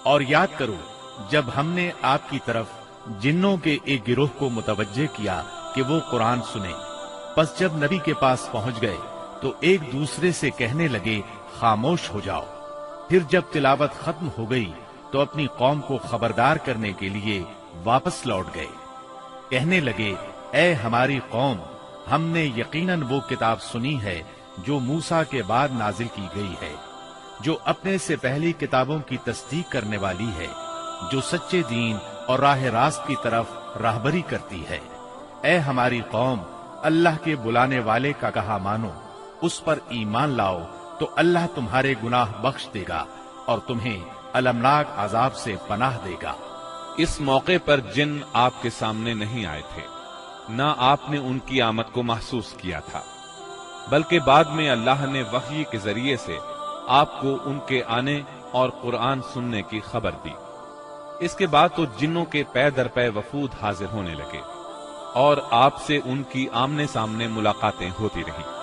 اور یاد کرو جب ہم نے آپ کی طرف جنوں کے ایک گروہ کو متوجہ کیا کہ وہ قرآن سنیں، پس جب نبی کے پاس پہنچ گئے تو ایک دوسرے سے کہنے لگے خاموش ہو جاؤ۔ پھر جب تلاوت ختم ہو گئی تو اپنی قوم کو خبردار کرنے کے لیے واپس لوٹ گئے، کہنے لگے اے ہماری قوم، ہم نے یقیناً وہ کتاب سنی ہے جو موسیٰ کے بعد نازل کی گئی ہے، جو اپنے سے پہلی کتابوں کی تصدیق کرنے والی ہے، جو سچے دین اور راہ راست کی طرف راہبری کرتی ہے۔ اے ہماری قوم، اللہ کے بلانے والے کا کہا مانو، اس پر ایمان لاؤ تو اللہ تمہارے گناہ بخش دے گا اور تمہیں المناک عذاب سے پناہ دے گا۔ اس موقع پر جن آپ کے سامنے نہیں آئے تھے، نہ آپ نے ان کی آمد کو محسوس کیا تھا، بلکہ بعد میں اللہ نے وحی کے ذریعے سے آپ کو ان کے آنے اور قرآن سننے کی خبر دی۔ اس کے بعد تو جنوں کے پے در پے وفود حاضر ہونے لگے اور آپ سے ان کی آمنے سامنے ملاقاتیں ہوتی رہیں۔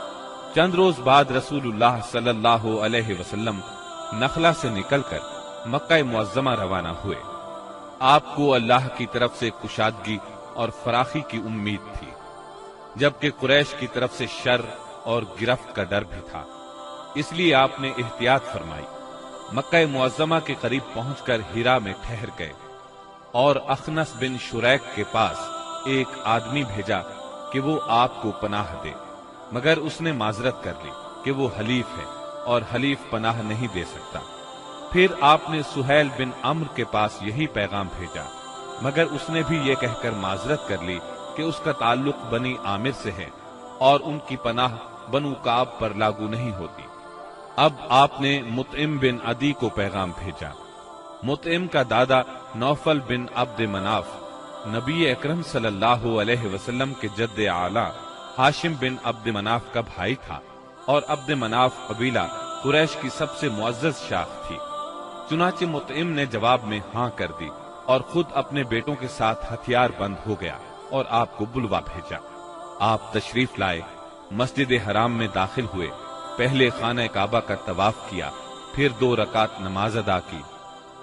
چند روز بعد رسول اللہ صلی اللہ علیہ وسلم نخلا سے نکل کر مکہ معظمہ روانہ ہوئے۔ آپ کو اللہ کی طرف سے کشادگی اور فراخی کی امید تھی، جبکہ قریش کی طرف سے شر اور گرفت کا ڈر بھی تھا، اس لیے آپ نے احتیاط فرمائی۔ مکہ معظمہ کے قریب پہنچ کر ہیرا میں ٹھہر گئے اور اخنس بن شریک کے پاس ایک آدمی بھیجا کہ وہ آپ کو پناہ دے، مگر اس نے معذرت کر لی کہ وہ حلیف ہے اور حلیف پناہ نہیں دے سکتا۔ پھر آپ نے سہیل بن عمرو کے پاس یہی پیغام بھیجا، مگر اس نے بھی یہ کہہ کر معذرت کر لی کہ اس کا تعلق بنی عامر سے ہے اور ان کی پناہ بنو کعب پر لاگو نہیں ہوتی۔ اب آپ نے مطعم بن عدی کو پیغام بھیجا۔ مطعم کا دادا نوفل بن عبد مناف نبی اکرم صلی اللہ علیہ وسلم کے جد اعلیٰ ہاشم بن عبد مناف کا بھائی تھا، اور عبد مناف قبیلہ قریش کی سب سے معزز شاخ تھی۔ چنانچہ مطعم نے جواب میں ہاں کر دی اور خود اپنے بیٹوں کے ساتھ ہتھیار بند ہو گیا اور آپ کو بلوا بھیجا۔ آپ تشریف لائے، مسجد حرام میں داخل ہوئے، پہلے خانہ کعبہ کا طواف کیا، پھر 2 رکعت نماز ادا کی،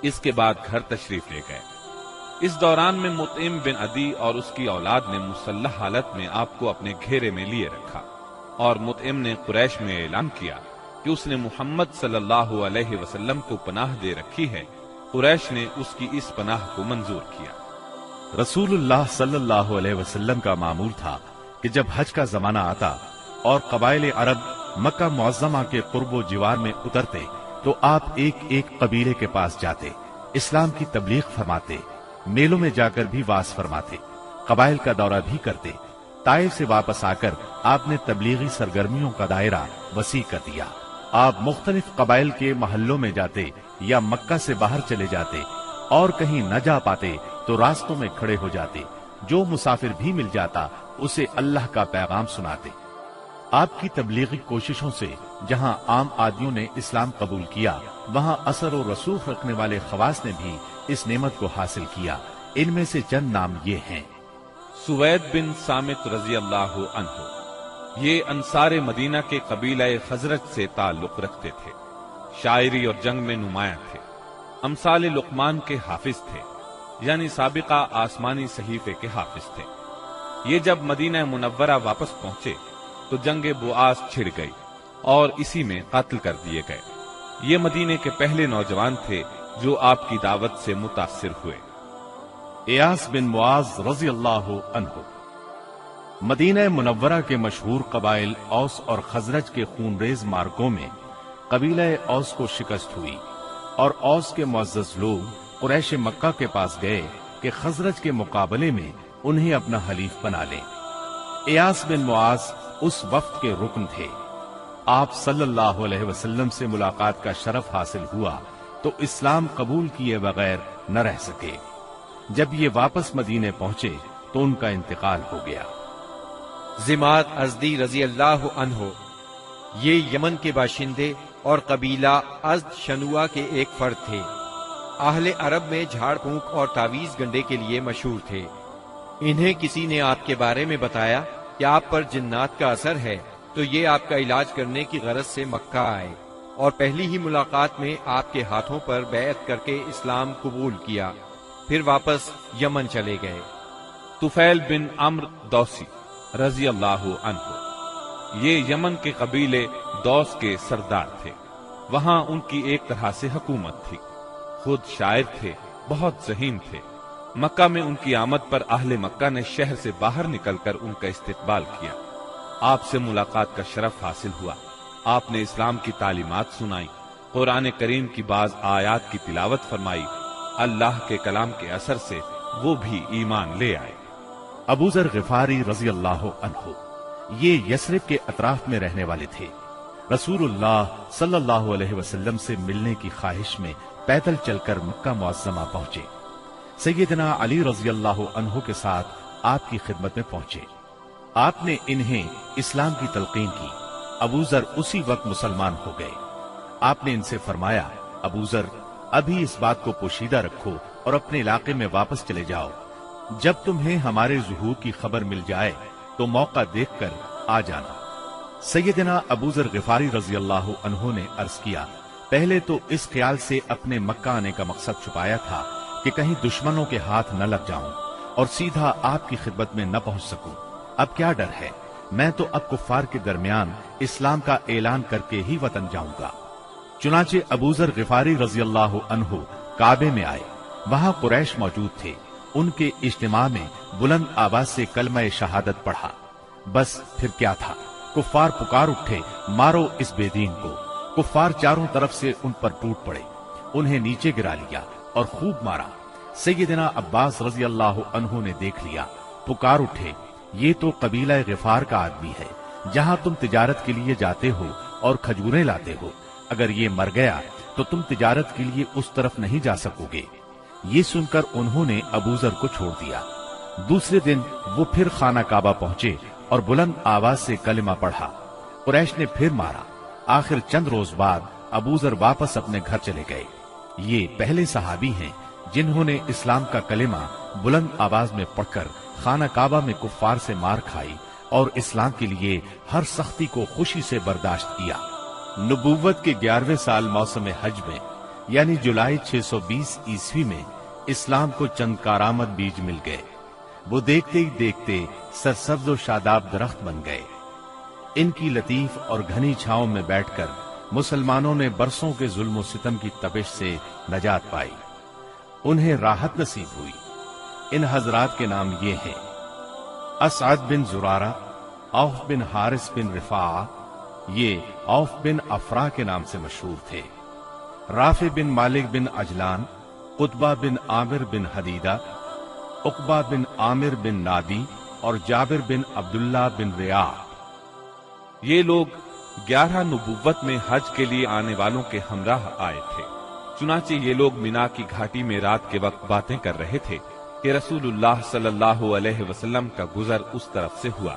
اس کے بعد گھر تشریف لے گئے۔ اس دوران میں مطعم بن عدی اور اس کی اولاد نے مسلح حالت میں آپ کو اپنے گھیرے میں لیے رکھا، اور مطعم نے قریش میں اعلان کیا کہ اس نے محمد صلی اللہ علیہ وسلم کو پناہ دے رکھی ہے۔ قریش نے اس کی اس پناہ کو منظور کیا۔ رسول اللہ صلی اللہ علیہ وسلم کا معمول تھا کہ جب حج کا زمانہ آتا اور قبائل عرب مکہ معظمہ کے قرب و جوار میں اترتے تو آپ ایک ایک قبیلے کے پاس جاتے، اسلام کی تبلیغ فرماتے، میلوں میں جا کر بھی واعظ فرماتے، قبائل کا دورہ بھی کرتے۔ طائف سے واپس آ کر آپ نے تبلیغی سرگرمیوں کا دائرہ وسیع کر دیا۔ آپ مختلف قبائل کے محلوں میں جاتے یا مکہ سے باہر چلے جاتے، اور کہیں نہ جا پاتے تو راستوں میں کھڑے ہو جاتے، جو مسافر بھی مل جاتا اسے اللہ کا پیغام سناتے۔ آپ کی تبلیغی کوششوں سے جہاں عام آدمیوں نے اسلام قبول کیا، وہاں اثر و رسوخ رکھنے والے خواص نے بھی اس نعمت کو حاصل کیا۔ ان میں سے چند نام یہ ہیں۔ سوید بن صامت رضی اللہ عنہ، یہ انصار مدینہ کے قبیلہ خزرج سے تعلق رکھتے تھے، شاعری اور جنگ میں نمایاں تھے، امثال لقمان کے حافظ تھے، یعنی سابقہ آسمانی صحیفے کے حافظ تھے۔ یہ جب مدینہ منورہ واپس پہنچے تو جنگ بؤاس چھڑ گئی اور اسی میں قتل کر دیے گئے۔ یہ مدینے کے پہلے نوجوان تھے جو آپ کی دعوت سے متاثر ہوئے۔ ایاس بن معاذ رضی اللہ عنہ، مدینہ منورہ کے مشہور قبائل اوس اور خزرج کے خونریز مارکوں میں قبیلہ اوس کو شکست ہوئی، اور اوس کے معزز لوگ قریش مکہ کے پاس گئے کہ خزرج کے مقابلے میں انہیں اپنا حلیف بنا لیں۔ ایاس بن معاذ اس وفد کے رکن تھے۔ آپ صلی اللہ علیہ وسلم سے ملاقات کا شرف حاصل ہوا تو اسلام قبول کیے بغیر نہ رہ سکے۔ جب یہ واپس مدینے پہنچے تو ان کا انتقال ہو گیا۔ زماد ازدی رضی اللہ عنہ، یہ یمن کے باشندے اور قبیلہ ازد شنوا کے ایک فرد تھے۔ اہل عرب میں جھاڑ پھونک اور تعویذ گنڈے کے لیے مشہور تھے۔ انہیں کسی نے آپ کے بارے میں بتایا کہ آپ پر جنات کا اثر ہے، تو یہ آپ کا علاج کرنے کی غرض سے مکہ آئے۔ اور پہلی ہی ملاقات میں آپ کے ہاتھوں پر بیعت کر کے اسلام قبول کیا، پھر واپس یمن چلے گئے۔ طفیل بن عمرو دوسی رضی اللہ عنہ، یہ یمن کے قبیلے دوس کے سردار تھے۔ وہاں ان کی ایک طرح سے حکومت تھی، خود شاعر تھے، بہت ذہین تھے۔ مکہ میں ان کی آمد پر اہل مکہ نے شہر سے باہر نکل کر ان کا استقبال کیا۔ آپ سے ملاقات کا شرف حاصل ہوا۔ آپ نے اسلام کی تعلیمات سنائی، قرآن کریم کی بعض آیات کی تلاوت فرمائی۔ اللہ کے کلام کے اثر سے وہ بھی ایمان لے آئے۔ ابو ذر غفاری رضی اللہ عنہ یہ یثرب کے اطراف میں رہنے والے تھے۔ رسول اللہ صلی اللہ علیہ وسلم سے ملنے کی خواہش میں پیدل چل کر مکہ معظمہ پہنچے۔ سیدنا علی رضی اللہ عنہ کے ساتھ آپ کی خدمت میں پہنچے۔ آپ نے انہیں اسلام کی تلقین کی۔ ابو ذر اسی وقت مسلمان ہو گئے۔ آپ نے ان سے فرمایا، ابو ذر ابھی اس بات کو پوشیدہ رکھو اور اپنے علاقے میں واپس چلے جاؤ۔ جب تمہیں ہمارے ظہور کی خبر مل جائے تو موقع دیکھ کر آ جانا۔ سیدنا ابو ذر غفاری رضی اللہ عنہ نے عرض کیا، پہلے تو اس خیال سے اپنے مکہ آنے کا مقصد چھپایا تھا کہ کہیں دشمنوں کے ہاتھ نہ لگ جاؤں اور سیدھا آپ کی خدمت میں نہ پہنچ سکوں۔ اب کیا ڈر ہے، میں تو اب کفار کے درمیان اسلام کا اعلان کر کے ہی وطن جاؤں گا۔ چنانچہ ابو ذر غفاری رضی اللہ عنہ کعبے میں آئے۔ وہاں قریش موجود تھے۔ ان کے اجتماع میں بلند آواز سے کلمہ شہادت پڑھا۔ بس پھر کیا تھا، کفار پکار اٹھے، مارو اس بے دین کو۔ کفار چاروں طرف سے ان پر ٹوٹ پڑے، انہیں نیچے گرا لیا اور خوب مارا۔ سیدنا عباس رضی اللہ عنہ نے دیکھ لیا، پکار اٹھے، یہ تو قبیلہ غفار کا آدمی ہے، جہاں تم تجارت کے لیے جاتے ہو اور کھجوریں لاتے ہو، اگر یہ مر گیا تو تم تجارت کے لیے اس طرف نہیں جا سکو گے۔ یہ سن کر انہوں نے ابو ذر کو چھوڑ دیا۔ دوسرے دن وہ پھر خانہ کعبہ پہنچے اور بلند آواز سے کلمہ پڑھا۔ قریش نے پھر مارا۔ آخر چند روز بعد ابو ذر واپس اپنے گھر چلے گئے۔ یہ پہلے صحابی ہیں جنہوں نے اسلام کا کلمہ بلند آواز میں پڑھ کر خانہ کعبہ میں کفار سے مار کھائی اور اسلام کے لیے ہر سختی کو خوشی سے برداشت کیا۔ نبوت کے 11ویں سال موسم حج میں یعنی جولائی 620 عیسوی میں اسلام کو چند کارآمد بیج مل گئے۔ وہ دیکھتے ہی دیکھتے سرسبز و شاداب درخت بن گئے۔ ان کی لطیف اور گھنی چھاؤں میں بیٹھ کر مسلمانوں نے برسوں کے ظلم و ستم کی تپش سے نجات پائی، انہیں راحت نصیب ہوئی۔ ان حضرات کے نام یہ ہیں: اسعد بن زرارہ، اوف بن حارث بن رفاعہ، یہ اوف بن افرا کے نام سے مشہور تھے، رافع بن مالک بن عجلان، قطبہ بن عامر بن حدیدہ، عقبہ بن عامر بن نادی اور جابر بن عبداللہ بن ریاح۔ یہ لوگ 11 نبوت میں حج کے لیے آنے والوں کے ہمراہ آئے تھے۔ چنانچہ یہ لوگ مینا کی گھاٹی میں رات کے وقت باتیں کر رہے تھے کہ رسول اللہ صلی اللہ علیہ وسلم کا گزر اس طرف سے ہوا۔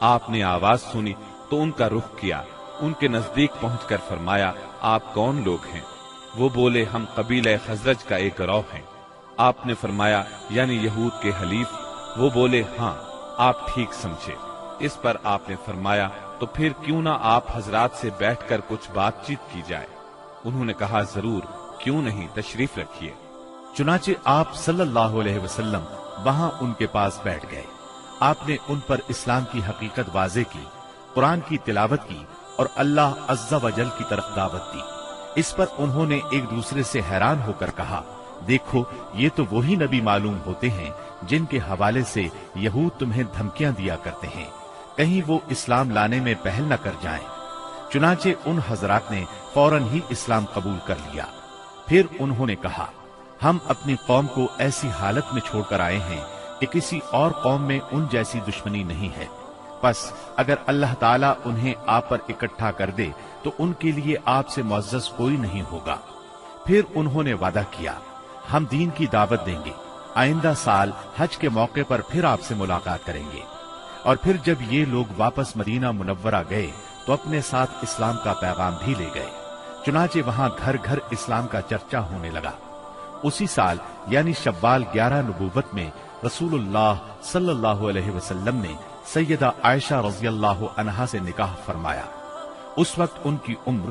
آپ نے آواز سنی تو ان کا رخ کیا، ان کے نزدیک پہنچ کر فرمایا، آپ کون لوگ ہیں؟ وہ بولے، ہم قبیلہ خزرج کا ایک گروہ ہیں۔ آپ نے فرمایا، یعنی یہود کے حلیف؟ وہ بولے، ہاں، آپ ٹھیک سمجھے۔ اس پر آپ نے فرمایا، تو پھر کیوں نہ آپ حضرات سے بیٹھ کر کچھ بات چیت کی جائے؟ انہوں نے کہا، ضرور، کیوں نہیں، تشریف رکھیے۔ چنانچہ آپ صلی اللہ علیہ وسلم وہاں ان کے پاس بیٹھ گئے۔ آپ نے ان پر اسلام کی حقیقت واضح کی، قرآن کی تلاوت کی اور اللہ عز و جل کی طرف دعوت دی۔ اس پر انہوں نے ایک دوسرے سے حیران ہو کر کہا، دیکھو، یہ تو وہی نبی معلوم ہوتے ہیں جن کے حوالے سے یہود تمہیں دھمکیاں دیا کرتے ہیں، کہیں وہ اسلام لانے میں پہل نہ کر جائیں۔ چنانچہ ان حضرات نے فوراً ہی اسلام قبول کر لیا۔ پھر انہوں نے کہا، ہم اپنی قوم کو ایسی حالت میں چھوڑ کر آئے ہیں کہ کسی اور قوم میں ان جیسی دشمنی نہیں ہے، بس اگر اللہ تعالیٰ انہیں آپ پر اکٹھا کر دے تو ان کے لیے آپ سے معزز کوئی نہیں ہوگا۔ پھر انہوں نے وعدہ کیا، ہم دین کی دعوت دیں گے، آئندہ سال حج کے موقع پر پھر آپ سے ملاقات کریں گے۔ اور پھر جب یہ لوگ واپس مدینہ منورہ گئے تو اپنے ساتھ اسلام کا پیغام بھی لے گئے۔ چنانچہ وہاں گھر گھر اسلام کا چرچا ہونے لگا۔ اسی سال یعنی شوال 11 نبوت میں رسول اللہ صلی اللہ علیہ وسلم نے سیدہ عائشہ رضی اللہ عنہا سے نکاح فرمایا۔ اس وقت ان کی عمر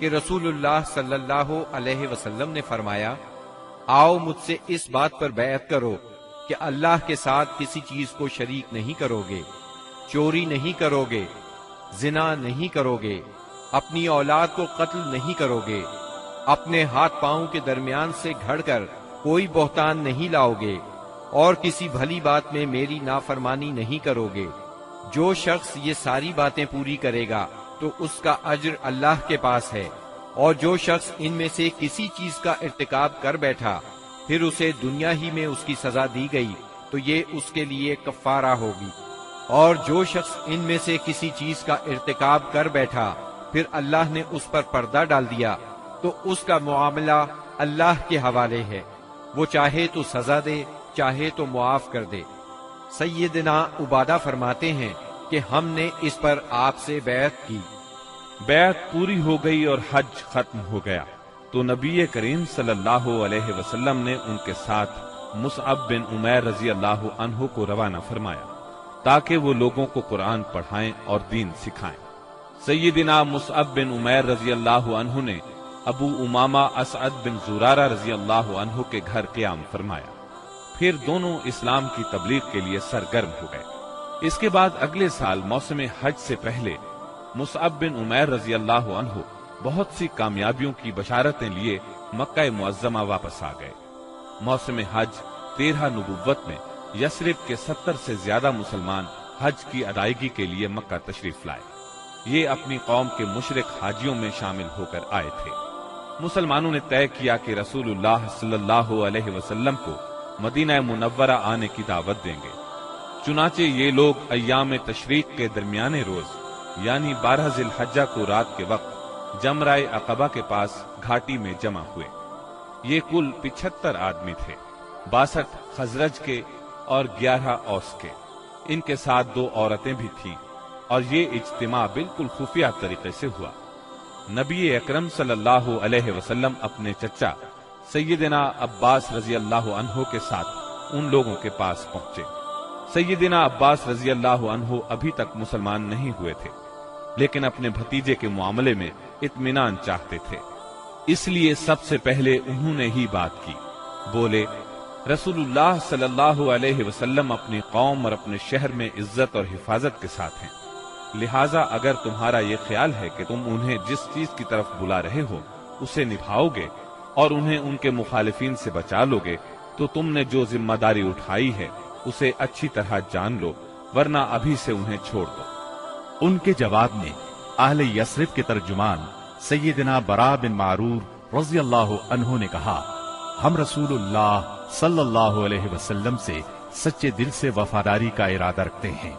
کہ رسول اللہ صلی اللہ علیہ وسلم نے فرمایا، آؤ مجھ سے اس بات پر بیعت کرو کہ اللہ کے ساتھ کسی چیز کو شریک نہیں کرو گے، چوری نہیں کرو گے، زنا نہیں کرو گے، اپنی اولاد کو قتل نہیں کرو گے، اپنے ہاتھ پاؤں کے درمیان سے گھڑ کر کوئی بہتان نہیں لاؤ گے، اور کسی بھلی بات میں میری نافرمانی نہیں کرو گے۔ جو شخص یہ ساری باتیں پوری کرے گا تو اس کا اجر اللہ کے پاس ہے، اور جو شخص ان میں سے کسی چیز کا ارتکاب کر بیٹھا پھر اسے دنیا ہی میں اس کی سزا دی گئی تو یہ اس کے لیے کفارہ ہوگی، اور جو شخص ان میں سے کسی چیز کا ارتکاب کر بیٹھا پھر اللہ نے اس پر پردہ ڈال دیا تو اس کا معاملہ اللہ کے حوالے ہے، وہ چاہے تو سزا دے چاہے تو معاف کر دے۔ سیدنا عبادہ فرماتے ہیں کہ ہم نے اس پر آپ سے بیعت کی۔ بیعت پوری ہو گئی اور حج ختم ہو گیا تو نبی کریم صلی اللہ علیہ وسلم نے ان کے ساتھ مصعب بن عمیر رضی اللہ عنہ کو روانہ فرمایا تاکہ وہ لوگوں کو قرآن پڑھائیں اور دین سکھائیں۔ سیدنا مصعب بن عمیر رضی اللہ عنہ نے ابو امامہ اسعد بن زرارہ رضی اللہ عنہ کے گھر قیام فرمایا، پھر دونوں اسلام کی تبلیغ کے لیے سرگرم ہو گئے۔ اس کے بعد اگلے سال موسم حج سے پہلے مصعب بن عمیر رضی اللہ عنہ بہت سی کامیابیوں کی بشارتیں لیے مکہ معظمہ واپس آ گئے۔ موسم حج 13 نبوت میں یثرب کے 70 سے زیادہ مسلمان حج کی ادائیگی کے لیے مکہ تشریف لائے۔ یہ اپنی قوم کے مشرک حاجیوں میں شامل ہو کر آئے تھے۔ مسلمانوں نے طے کیا کہ رسول اللہ صلی اللہ علیہ وسلم کو مدینہ منورہ آنے کی دعوت دیں گے، چنانچہ یہ لوگ ایام تشریق کے درمیانے روز یعنی 12 ذی الحجہ کو رات کے وقت جمرہ عقبہ کے پاس گھاٹی میں جمع ہوئے۔ یہ کل 75 آدمی تھے، 62 خزرج کے اور 11 اوس کے، ان کے ساتھ 2 عورتیں بھی تھیں، اور یہ اجتماع بالکل خفیہ طریقے سے ہوا۔ نبی اکرم صلی اللہ علیہ وسلم اپنے چچا سیدنا عباس رضی اللہ عنہ کے ساتھ ان لوگوں کے پاس پہنچے۔ سیدنا عباس رضی اللہ عنہ ابھی تک مسلمان نہیں ہوئے تھے، لیکن اپنے بھتیجے کے معاملے میں اطمینان چاہتے تھے، اس لیے سب سے پہلے انہوں نے ہی بات کی۔ بولے، رسول اللہ صلی اللہ علیہ وسلم اپنی قوم اور اپنے شہر میں عزت اور حفاظت کے ساتھ ہیں، لہٰذا اگر تمہارا یہ خیال ہے کہ تم انہیں جس چیز کی طرف بلا رہے ہو اسے نبھاؤ گے اور انہیں ان کے مخالفین سے بچا لو گے تو تم نے جو ذمہ داری اٹھائی ہے اسے اچھی طرح جان لو، ورنہ ابھی سے انہیں چھوڑ دو۔ ان کے جواب میں اہل یثرب کے ترجمان سیدنا برا بن معرور رضی اللہ عنہ نے کہا، ہم رسول اللہ صلی اللہ علیہ وسلم سے سچے دل سے وفاداری کا ارادہ رکھتے ہیں،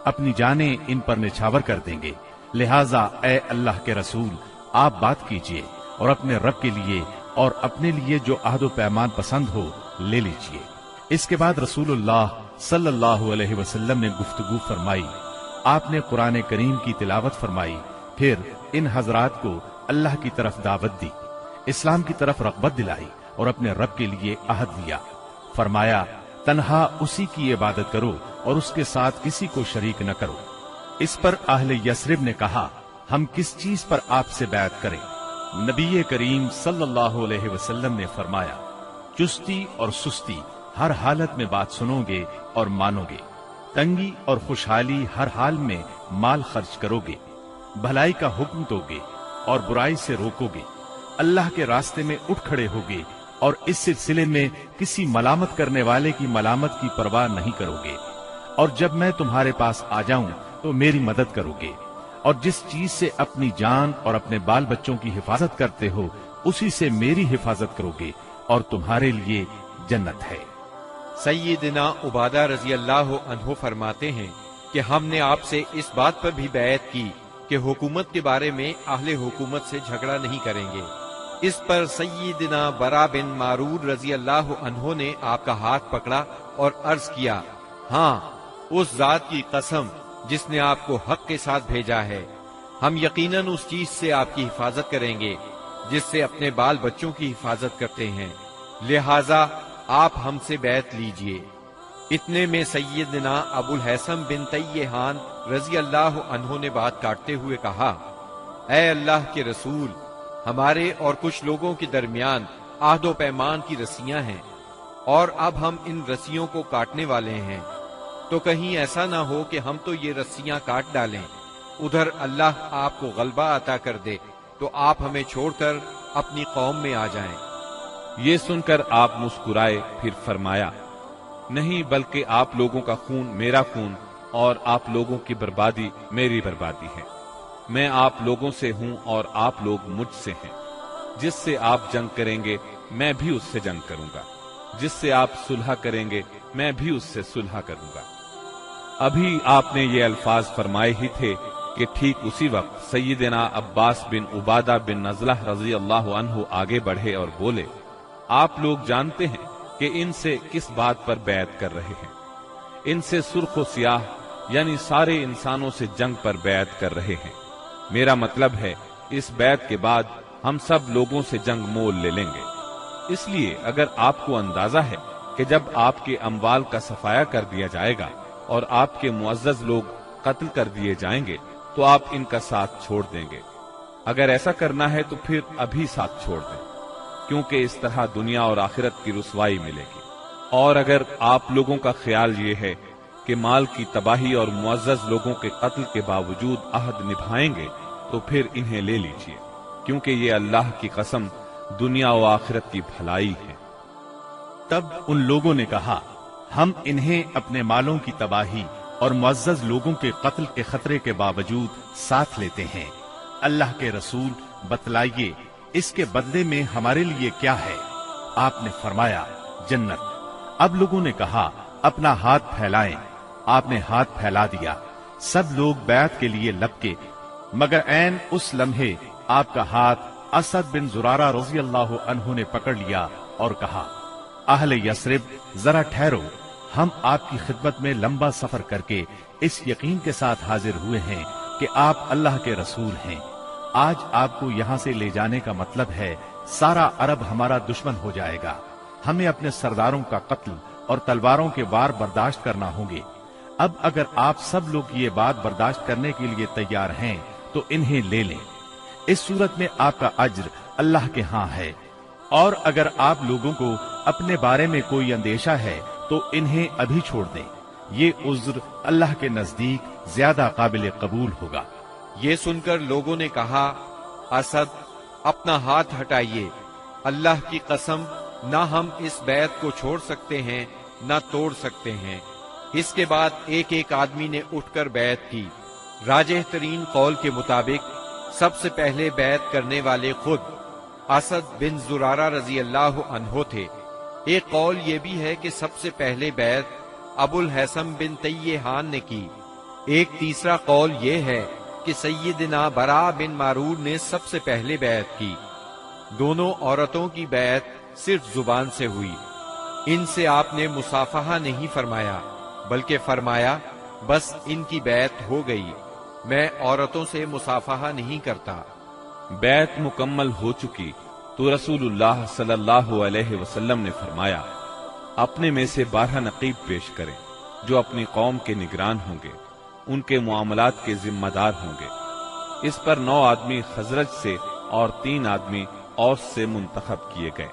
اپنی جانیں ان پر نچھاور کر دیں گے، لہٰذا اے اللہ کے رسول آپ بات کیجئے اور اپنے رب کے لیے اور اپنے لیے جو عہد و پیمان پسند ہو لے لیجئے۔ اس کے بعد رسول اللہ صلی اللہ علیہ وسلم نے گفتگو فرمائی، آپ نے قرآن کریم کی تلاوت فرمائی، پھر ان حضرات کو اللہ کی طرف دعوت دی، اسلام کی طرف رغبت دلائی اور اپنے رب کے لیے عہد لیا۔ فرمایا، تنہا اسی کی عبادت کرو اور اس کے ساتھ کسی کو شریک نہ کرو۔ اس پر اہل یثرب نے کہا، ہم کس چیز پر آپ سے بیعت کریں؟ نبی کریم صلی اللہ علیہ وسلم نے فرمایا، چستی اور سستی ہر حالت میں بات سنو گے اور مانو گے، تنگی اور خوشحالی ہر حال میں مال خرچ کرو گے، بھلائی کا حکم دو گے اور برائی سے روکو گے، اللہ کے راستے میں اٹھ کھڑے ہوگے اور اس سلسلے میں کسی ملامت کرنے والے کی ملامت کی پرواہ نہیں کرو گے، اور جب میں تمہارے پاس آ جاؤں تو میری مدد کرو گے، اور جس چیز سے اپنی جان اور اپنے بال بچوں کی حفاظت کرتے ہو اسی سے میری حفاظت کرو گے، اور تمہارے لیے جنت ہے۔ سیدنا عبادہ رضی اللہ عنہ فرماتے ہیں کہ ہم نے آپ سے اس بات پر بھی بیعت کی کہ حکومت کے بارے میں اہل حکومت سے جھگڑا نہیں کریں گے۔ اس پر سیدنا برا بن معرور رضی اللہ عنہ نے آپ کا ہاتھ پکڑا اور عرض کیا، ہاں، اس ذات کی قسم جس نے آپ کو حق کے ساتھ بھیجا ہے، ہم یقیناً اس چیز سے آپ کی حفاظت کریں گے جس سے اپنے بال بچوں کی حفاظت کرتے ہیں، لہٰذا آپ ہم سے بیعت لیجئے۔ اتنے میں سیدنا ابو الحسن بن تیہان رضی اللہ عنہ نے بات کاٹتے ہوئے کہا، اے اللہ کے رسول، ہمارے اور کچھ لوگوں کے درمیان عہد و پیمان کی رسیاں ہیں، اور اب ہم ان رسیوں کو کاٹنے والے ہیں، تو کہیں ایسا نہ ہو کہ ہم تو یہ رسیاں کاٹ ڈالیں، ادھر اللہ آپ کو غلبہ عطا کر دے تو آپ ہمیں چھوڑ کر اپنی قوم میں آ جائیں۔ یہ سن کر آپ مسکرائے، پھر فرمایا، نہیں، بلکہ آپ لوگوں کا خون میرا خون اور آپ لوگوں کی بربادی میری بربادی ہے۔ میں آپ لوگوں سے ہوں اور آپ لوگ مجھ سے ہیں۔ جس سے آپ جنگ کریں گے میں بھی اس سے جنگ کروں گا، جس سے آپ صلح کریں گے میں بھی اس سے صلح کروں گا۔ ابھی آپ نے یہ الفاظ فرمائے ہی تھے کہ ٹھیک اسی وقت سیدنا عباس بن عبادہ بن نزلہ رضی اللہ عنہ آگے بڑھے اور بولے، آپ لوگ جانتے ہیں کہ ان سے کس بات پر بیعت کر رہے ہیں؟ ان سے سرخ و سیاہ یعنی سارے انسانوں سے جنگ پر بیعت کر رہے ہیں۔ میرا مطلب ہے اس بیعت کے بعد ہم سب لوگوں سے جنگ مول لے لیں گے۔ اس لیے اگر آپ کو اندازہ ہے کہ جب آپ کے اموال کا صفایا کر دیا جائے گا اور آپ کے معزز لوگ قتل کر دیے جائیں گے تو آپ ان کا ساتھ چھوڑ دیں گے۔ اگر ایسا کرنا ہے تو پھر ابھی ساتھ چھوڑ دیں، کیونکہ اس طرح دنیا اور آخرت کی رسوائی ملے گی۔ اور اگر آپ لوگوں کا خیال یہ ہے کہ مال کی تباہی اور معزز لوگوں کے قتل کے باوجود عہد نبھائیں گے تو پھر انہیں لے لیجئے، کیونکہ یہ اللہ کی قسم دنیا و آخرت کی بھلائی ہے۔ تب ان لوگوں نے کہا، ہم انہیں اپنے مالوں کی تباہی اور معزز لوگوں کے قتل کے خطرے کے باوجود ساتھ لیتے ہیں۔ اللہ کے رسول بتلائیے اس کے بدلے میں ہمارے لیے کیا ہے؟ آپ نے فرمایا، جنت۔ اب لوگوں نے کہا، اپنا ہاتھ پھیلائیں۔ آپ نے ہاتھ پھیلا دیا، سب لوگ بیعت کے لیے لپکے، مگر عین اس لمحے آپ کا ہاتھ اسد بن زرارہ رضی اللہ عنہ نے پکڑ لیا اور کہا، اہل یثرب ذرا ٹھہرو، ہم آپ کی خدمت میں لمبا سفر کر کے اس یقین کے ساتھ حاضر ہوئے ہیں کہ آپ اللہ کے رسول ہیں۔ آج آپ کو یہاں سے لے جانے کا مطلب ہے سارا عرب ہمارا دشمن ہو جائے گا، ہمیں اپنے سرداروں کا قتل اور تلواروں کے وار برداشت کرنا ہوں گے۔ اب اگر آپ سب لوگ یہ بات برداشت کرنے کے لیے تیار ہیں تو انہیں لے لیں، اس صورت میں آپ کا اجر اللہ کے ہاں ہے، اور اگر آپ لوگوں کو اپنے بارے میں کوئی اندیشہ ہے تو انہیں ابھی چھوڑ دیں، یہ عذر اللہ کے نزدیک زیادہ قابل قبول ہوگا۔ یہ سن کر لوگوں نے کہا، اسد اپنا ہاتھ ہٹائیے، اللہ کی قسم نہ ہم اس بیعت کو چھوڑ سکتے ہیں نہ توڑ سکتے ہیں۔ اس کے بعد ایک ایک آدمی نے اٹھ کر بیعت کی۔ راجح ترین قول کے مطابق سب سے پہلے بیعت کرنے والے خود اسد بن زرارہ رضی اللہ عنہ تھے۔ ایک قول یہ بھی ہے کہ سب سے پہلے بیعت ابو الحسن بن طیحان نے کی۔ ایک تیسرا قول یہ ہے کہ سیدنا براء بن معرور نے سب سے پہلے بیعت کی۔ دونوں عورتوں کی بیعت صرف زبان سے ہوئی، ان سے آپ نے مصافحہ نہیں فرمایا، بلکہ فرمایا بس ان کی بیعت ہو گئی، میں عورتوں سے مصافحہ نہیں کرتا۔ بیعت مکمل ہو چکی تو رسول اللہ صلی اللہ علیہ وسلم نے فرمایا، اپنے میں سے 12 نقیب پیش کریں جو اپنی قوم کے نگران ہوں گے، ان کے معاملات کے ذمہ دار ہوں گے۔ اس پر 9 آدمی خزرج سے اور 3 آدمی اوس سے منتخب کیے گئے۔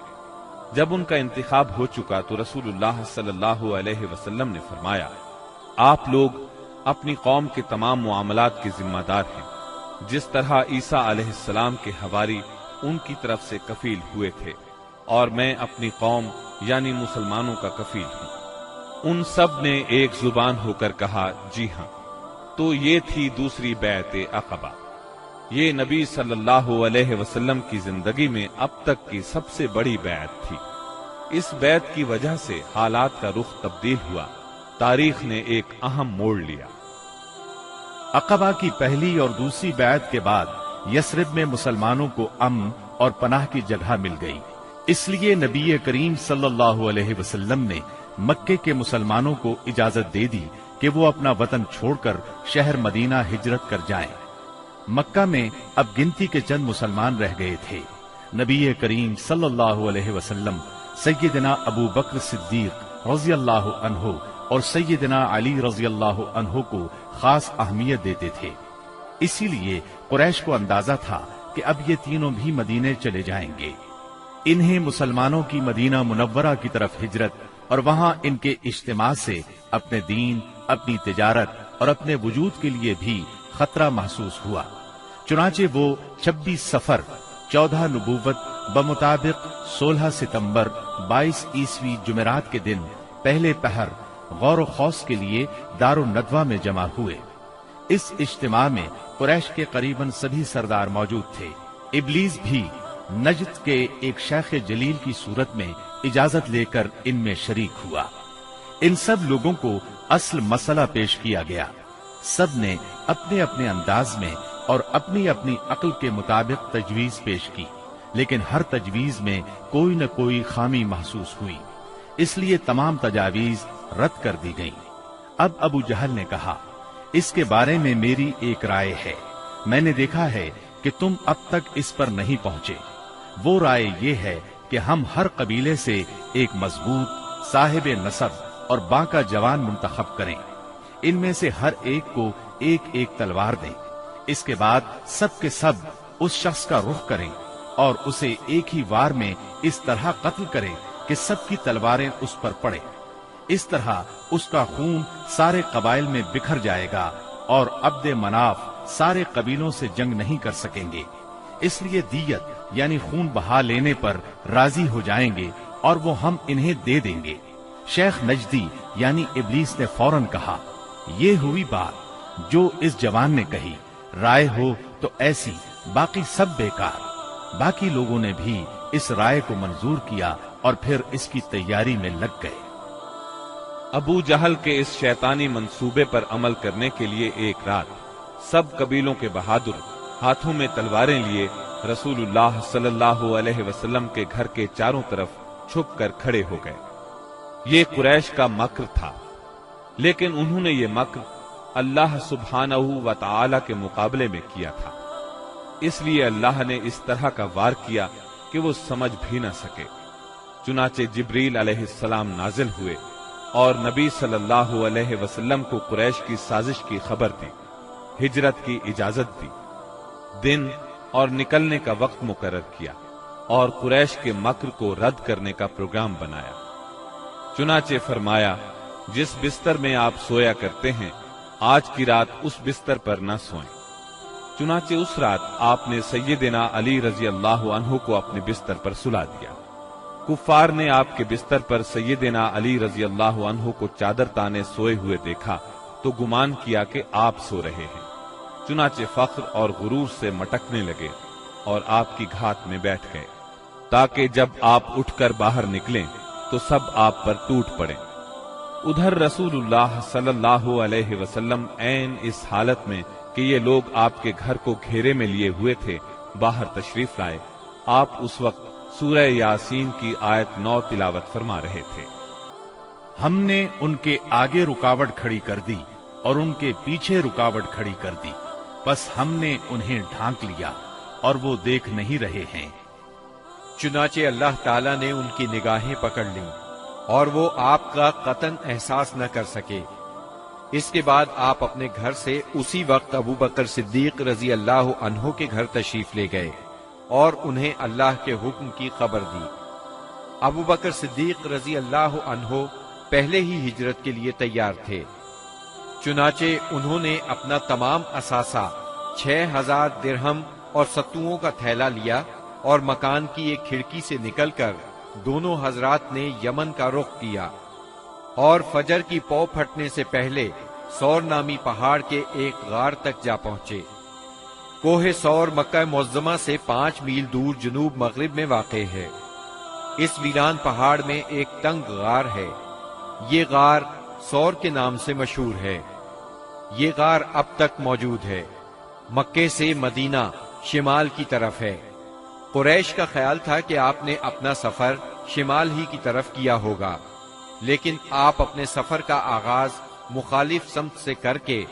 جب ان کا انتخاب ہو چکا تو رسول اللہ صلی اللہ علیہ وسلم نے فرمایا، آپ لوگ اپنی قوم کے تمام معاملات کے ذمہ دار ہیں، جس طرح عیسیٰ علیہ السلام کے حواری ان کی طرف سے کفیل ہوئے تھے، اور میں اپنی قوم یعنی مسلمانوں کا کفیل ہوں۔ ان سب نے ایک زبان ہو کر کہا، جی ہاں۔ تو یہ تھی دوسری بیعت عقبہ۔ یہ نبی صلی اللہ علیہ وسلم کی زندگی میں اب تک کی سب سے بڑی بیعت تھی۔ اس بیعت کی وجہ سے حالات کا رخ تبدیل ہوا، تاریخ نے ایک اہم موڑ لیا۔ عقبہ کی پہلی اور دوسری بیعت کے بعد یثرب میں مسلمانوں کو امن اور پناہ کی جگہ مل گئی، اس لیے نبی کریم صلی اللہ علیہ وسلم نے مکے کے مسلمانوں کو اجازت دے دی کہ وہ اپنا وطن چھوڑ کر شہر مدینہ ہجرت کر جائیں۔ مکہ میں اب گنتی کے چند مسلمان رہ گئے تھے۔ نبی کریم صلی اللہ علیہ وسلم سیدنا ابو بکر صدیق رضی اللہ عنہ اور سیدنا علی رضی اللہ عنہ کو خاص اہمیت دیتے تھے، اسی لیے قریش کو اندازہ تھا کہ کہ اب یہ تینوں بھی مدینے چلے جائیں گے۔ انہیں مسلمانوں کی مدینہ منورہ کی طرف ہجرت اور وہاں ان کے اجتماع سے اپنے دین، اپنی تجارت اور اپنے وجود کے لیے بھی خطرہ محسوس ہوا۔ چنانچہ وہ 26 صفر 14 نبوت بمطابق 16 ستمبر 22 عیسوی جمعرات کے دن پہلے پہر غور و خوض کے لیے دار الندوہ میں جمع ہوئے۔ اس اجتماع میں قریش کے قریباً سبھی سردار موجود تھے۔ ابلیس بھی نجد کے ایک شیخ جلیل کی صورت میں اجازت لے کر ان میں شریک ہوا۔ ان سب لوگوں کو اصل مسئلہ پیش کیا گیا۔ سب نے اپنے اپنے انداز میں اور اپنی اپنی عقل کے مطابق تجویز پیش کی، لیکن ہر تجویز میں کوئی نہ کوئی خامی محسوس ہوئی، اس لیے تمام تجاویز رد کر دی گئیں۔ اب ابو جہل نے کہا، اس کے بارے میں میری ایک رائے ہے، میں نے دیکھا ہے کہ تم اب تک اس پر نہیں پہنچے۔ وہ رائے یہ ہے کہ ہم ہر قبیلے سے ایک مضبوط صاحب نصب اور باکا جوان منتخب کریں، ان میں سے ہر ایک کو ایک ایک تلوار دیں، اس کے بعد سب کے سب اس شخص کا رخ کریں اور اسے ایک ہی وار میں اس طرح قتل کریں کہ سب کی تلواریں اس پر پڑیں۔ اس طرح اس کا خون سارے قبائل میں بکھر جائے گا اور عبد مناف سارے قبیلوں سے جنگ نہیں کر سکیں گے، اس لیے دیت یعنی خون بہا لینے پر راضی ہو جائیں گے اور وہ ہم انہیں دے دیں گے۔ شیخ نجدی یعنی ابلیس نے فوراً کہا، یہ ہوئی بات جو اس جوان نے کہی، رائے ہو تو ایسی، باقی سب بیکار۔ باقی لوگوں نے بھی اس رائے کو منظور کیا اور پھر اس کی تیاری میں لگ گئے۔ ابو جہل کے اس شیطانی منصوبے پر عمل کرنے کے لیے ایک رات سب قبیلوں کے بہادر ہاتھوں میں تلواریں لیے رسول اللہ صلی اللہ علیہ وسلم کے گھر کے چاروں طرف چھپ کر کھڑے ہو گئے۔ یہ قریش کا مکر تھا، لیکن انہوں نے یہ مکر اللہ سبحانہ و تعالی کے مقابلے میں کیا تھا، اس لیے اللہ نے اس طرح کا وار کیا کہ وہ سمجھ بھی نہ سکے۔ چنانچہ جبریل علیہ السلام نازل ہوئے اور نبی صلی اللہ علیہ وسلم کو قریش کی سازش کی خبر دی، ہجرت کی اجازت دی، دن اور نکلنے کا وقت مقرر کیا اور قریش کے مکر کو رد کرنے کا پروگرام بنایا۔ چنانچہ فرمایا، جس بستر میں آپ سویا کرتے ہیں آج کی رات اس بستر پر نہ سوئیں۔ چنانچہ اس رات آپ نے سیدنا علی رضی اللہ عنہ کو اپنے بستر پر سلا دیا۔ کفار نے آپ کے بستر پر سیدنا علی رضی اللہ عنہ کو چادر تانے سوئے ہوئے دیکھا تو گمان کیا کہ آپ سو رہے ہیں، چنانچہ فخر اور غرور سے مٹکنے لگے اور آپ کی گھات میں بیٹھ گئے، تاکہ جب آپ اٹھ کر باہر نکلیں تو سب آپ پر ٹوٹ پڑیں۔ ادھر رسول اللہ صلی اللہ علیہ وسلم عین اس حالت میں کہ یہ لوگ آپ کے گھر کو گھیرے میں لیے ہوئے تھے باہر تشریف لائے۔ آپ اس وقت سورہ یاسین کی آیت 9 تلاوت فرما رہے تھے۔ ہم نے ان کے آگے رکاوٹ کھڑی کر دی اور ان کے پیچھے رکاوٹ کھڑی کر دی، بس ہم نے انہیں ڈھانک لیا اور وہ دیکھ نہیں رہے ہیں۔ چنانچہ اللہ تعالیٰ نے ان کی نگاہیں پکڑ لیں اور وہ آپ کا قطعاً احساس نہ کر سکے۔ اس کے بعد آپ اپنے گھر سے اسی وقت ابو بکر صدیق رضی اللہ عنہ کے گھر تشریف لے گئے اور انہیں اللہ کے حکم کی خبر دی۔ ابو بکر صدیق رضی اللہ عنہ پہلے ہی ہجرت کے لیے تیار تھے، چنانچہ انہوں نے اپنا تمام اثاثہ 6000 درہم اور ستوؤں کا تھیلا لیا اور مکان کی ایک کھڑکی سے نکل کر دونوں حضرات نے یمن کا رخ کیا اور فجر کی پو پھٹنے سے پہلے سور نامی پہاڑ کے ایک غار تک جا پہنچے۔ کوہ سور مکہ معظمہ سے 5 میل دور جنوب مغرب میں واقع ہے۔ اس ویران پہاڑ میں ایک تنگ غار ہے، یہ غار سور کے نام سے مشہور ہے۔ یہ غار اب تک موجود ہے، مکے سے مدینہ شمال کی طرف ہے۔ قریش کا خیال تھا کہ آپ نے اپنا سفر شمال ہی کی طرف کیا ہوگا، لیکن آپ اپنے سفر کا آغاز مخالف سمت سے کر کے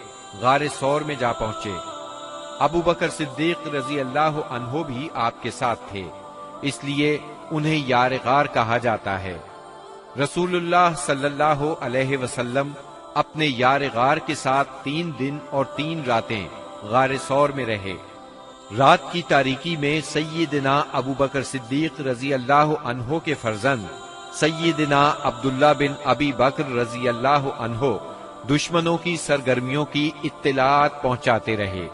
غار سور میں جا پہنچے۔ ابو بکر صدیق رضی اللہ عنہ بھی آپ کے ساتھ تھے، اس لیے انہیں یار غار کہا جاتا ہے۔ رسول اللہ صلی اللہ علیہ وسلم اپنے یار غار کے ساتھ 3 دن اور 3 راتیں غار سور میں رہے۔ رات کی تاریکی میں سیدنا ابو بکر صدیق رضی اللہ عنہ کے فرزند سیدنا عبداللہ بن ابی بکر رضی اللہ عنہ دشمنوں کی سرگرمیوں کی اطلاعات پہنچاتے رہے۔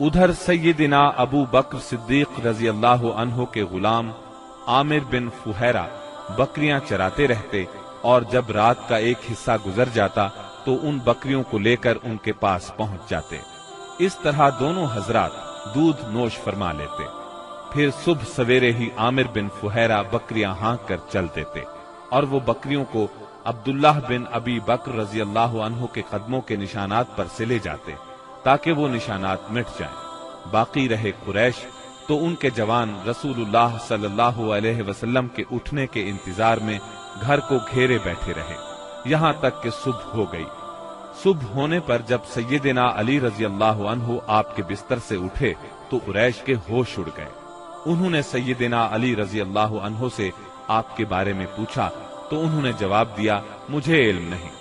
ادھر سیدنا ابو بکر صدیق رضی اللہ عنہ کے غلام عامر بن فہیرہ بکریاں چراتے رہتے، اور جب رات کا ایک حصہ گزر جاتا تو ان بکریوں کو لے کر ان کے پاس پہنچ جاتے۔ اس طرح دونوں حضرات دودھ نوش فرما لیتے۔ پھر صبح سویرے ہی عامر بن فہیرہ بکریاں ہانک کر چل دیتے، اور وہ بکریوں کو عبداللہ بن ابی بکر رضی اللہ عنہ کے قدموں کے نشانات پر سے لے جاتے تاکہ وہ نشانات مٹ جائیں۔ باقی رہے قریش تو ان کے جوان رسول اللہ صلی اللہ علیہ وسلم کے اٹھنے کے انتظار میں گھر کو گھیرے بیٹھے رہے، یہاں تک کہ صبح ہو گئی۔ صبح ہونے پر جب سیدنا علی رضی اللہ عنہ آپ کے بستر سے اٹھے تو قریش کے ہوش اڑ گئے۔ انہوں نے سیدنا علی رضی اللہ عنہ سے آپ کے بارے میں پوچھا تو انہوں نے جواب دیا، مجھے علم نہیں۔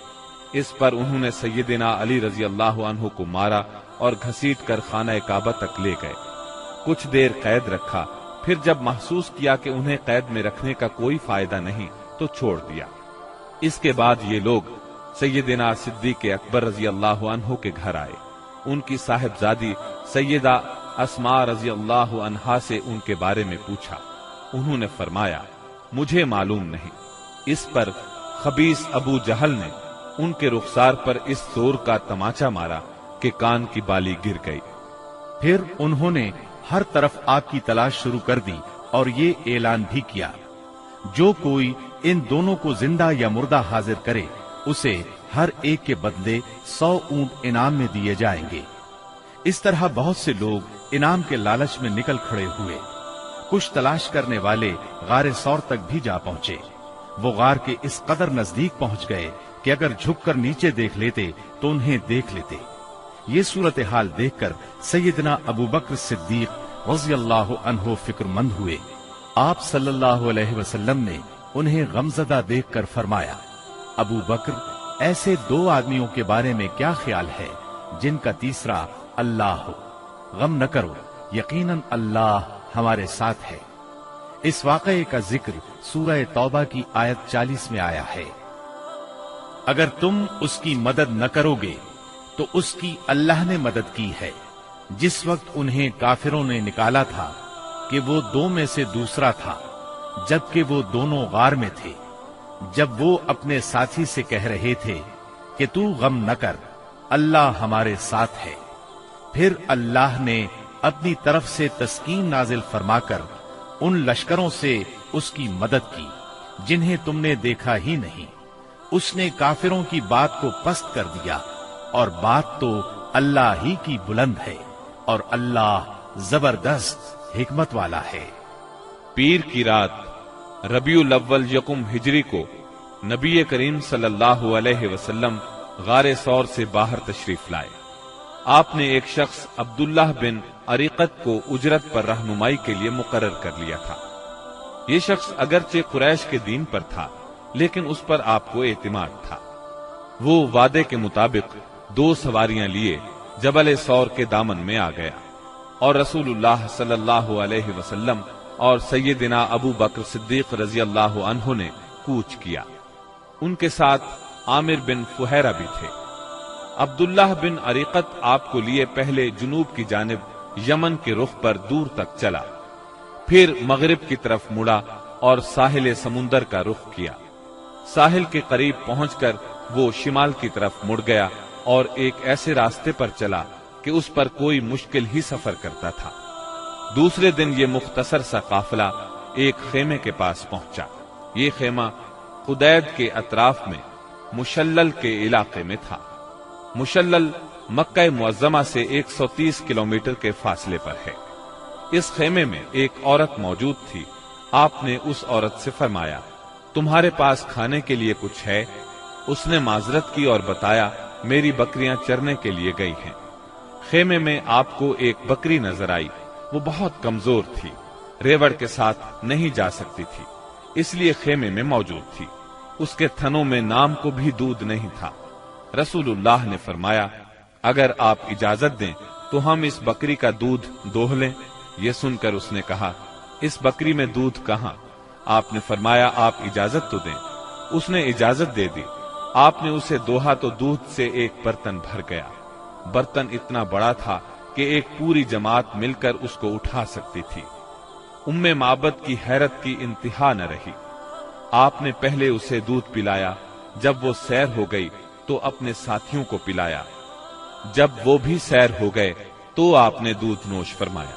اس پر انہوں نے سیدنا علی رضی اللہ عنہ کو مارا اور گھسیٹ کر خانہ کعبہ تک لے گئے۔ کچھ دیر قید رکھا، پھر جب محسوس کیا کہ انہیں قید میں رکھنے کا کوئی فائدہ نہیں تو چھوڑ دیا۔ اس کے بعد یہ لوگ سیدنا صدیق اکبر رضی اللہ عنہ کے گھر آئے۔ ان کی صاحبزادی سیدہ اسماء رضی اللہ عنہا سے ان کے بارے میں پوچھا۔ انہوں نے فرمایا، مجھے معلوم نہیں۔ اس پر خبیث ابو جہل نے ان کے رخسار پر اس زور کا تماچا مارا کہ کان کی بالی گر گئی۔ پھر انہوں نے ہر طرف آپ کی تلاش شروع کر دی اور یہ اعلان بھی کیا، جو کوئی ان دونوں کو زندہ یا مردہ حاضر کرے اسے ہر ایک کے بدلے 100 اونٹ انعام میں دیے جائیں گے۔ اس طرح بہت سے لوگ انعام کے لالچ میں نکل کھڑے ہوئے۔ کچھ تلاش کرنے والے غار ثور تک بھی جا پہنچے۔ وہ غار کے اس قدر نزدیک پہنچ گئے کہ اگر جھک کر نیچے دیکھ لیتے تو انہیں دیکھ لیتے۔ یہ صورتحال دیکھ کر سیدنا ابو بکر صدیق رضی اللہ عنہ فکر مند ہوئے۔ آپ صلی اللہ علیہ وسلم نے انہیں غمزدہ دیکھ کر فرمایا، ابو بکر، ایسے 2 آدمیوں کے بارے میں کیا خیال ہے جن کا تیسرا اللہ ہو؟ غم نہ کرو، یقیناً اللہ ہمارے ساتھ ہے۔ اس واقعے کا ذکر سورہ توبہ کی آیت 40 میں آیا ہے۔ اگر تم اس کی مدد نہ کرو گے تو اس کی اللہ نے مدد کی ہے، جس وقت انہیں کافروں نے نکالا تھا کہ وہ 2 میں سے دوسرا تھا، جبکہ وہ دونوں غار میں تھے۔ جب وہ اپنے ساتھی سے کہہ رہے تھے کہ تو غم نہ کر، اللہ ہمارے ساتھ ہے، پھر اللہ نے اپنی طرف سے تسکین نازل فرما کر ان لشکروں سے اس کی مدد کی جنہیں تم نے دیکھا ہی نہیں۔ اس نے کافروں کی بات کو پست کر دیا، اور بات تو اللہ ہی کی بلند ہے، اور اللہ زبردست حکمت والا ہے۔ پیر کی رات ربیع الاول یکم ہجری کو نبی کریم صلی اللہ علیہ وسلم غار ثور سے باہر تشریف لائے۔ آپ نے ایک شخص عبداللہ بن عریقت کو اجرت پر رہنمائی کے لیے مقرر کر لیا تھا۔ یہ شخص اگرچہ قریش کے دین پر تھا، لیکن اس پر آپ کو اعتماد تھا۔ وہ وعدے کے مطابق 2 سواریاں لیے جبل ثور کے دامن میں آ گیا، اور رسول اللہ صلی اللہ علیہ وسلم اور سیدنا ابو بکر صدیق رضی اللہ عنہ نے کوچ کیا۔ ان کے ساتھ عامر بن فہیرہ بھی تھے۔ عبداللہ بن عریقت آپ کو لیے پہلے جنوب کی جانب یمن کے رخ پر دور تک چلا، پھر مغرب کی طرف مڑا اور ساحل سمندر کا رخ کیا۔ ساحل کے قریب پہنچ کر وہ شمال کی طرف مڑ گیا اور ایک ایسے راستے پر چلا کہ اس پر کوئی مشکل ہی سفر کرتا تھا۔ دوسرے دن یہ مختصر سا قافلہ ایک خیمے کے پاس پہنچا۔ یہ خیمہ قدید کے اطراف میں مشلل کے علاقے میں تھا۔ مشلل مکہ معظمہ سے 130 کلومیٹر کے فاصلے پر ہے۔ اس خیمے میں ایک عورت موجود تھی۔ آپ نے اس عورت سے فرمایا، تمہارے پاس کھانے کے لیے کچھ ہے؟ اس نے معذرت کی اور بتایا، میری بکریاں چرنے کے لیے گئی ہیں۔ خیمے میں آپ کو ایک بکری نظر آئی۔ وہ بہت کمزور تھی، ریوڑ کے ساتھ نہیں جا سکتی تھی، اس لیے خیمے میں موجود تھی۔ اس کے تھنوں میں نام کو بھی دودھ نہیں تھا۔ رسول اللہ نے فرمایا، اگر آپ اجازت دیں تو ہم اس بکری کا دودھ دوہ لیں؟ یہ سن کر اس نے کہا، اس بکری میں دودھ کہاں؟ آپ نے فرمایا، آپ اجازت تو دیں۔ اس نے اجازت دے دی۔ آپ نے اسے دوہا تو دودھ سے ایک برتن بھر گیا۔ برتن اتنا بڑا تھا کہ ایک پوری جماعت مل کر اس کو اٹھا سکتی تھی۔ معبد کی حیرت کی انتہا نہ رہی۔ آپ نے پہلے اسے دودھ پلایا، جب وہ سیر ہو گئی تو اپنے ساتھیوں کو پلایا، جب وہ بھی سیر ہو گئے تو آپ نے دودھ نوش فرمایا۔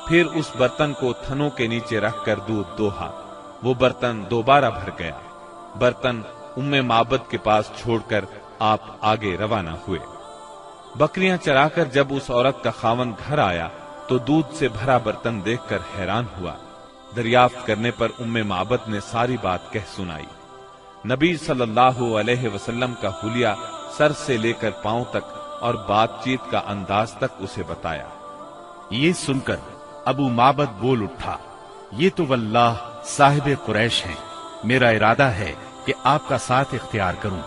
پھر اس برتن کو تھنوں کے نیچے رکھ کر دودھ دوہا، وہ برتن دوبارہ بھر گیا۔ برتن معبد کے پاس چھوڑ کر آپ آگے روانہ ہوئے۔ بکریاں چرا کر جب اس عورت کا خاوند گھر آیا تو دودھ سے بھرا برتن دیکھ کر حیران ہوا۔ دریافت کرنے پر معبد نے ساری بات کہہ سنائی۔ نبی صلی اللہ علیہ وسلم کا حلیہ سر سے لے کر پاؤں تک اور بات چیت کا انداز تک اسے بتایا۔ یہ سن کر ابو معبد بول اٹھا، یہ تو واللہ صاحب قریش ہیں، میرا ارادہ ہے کہ آپ کا ساتھ اختیار کروں،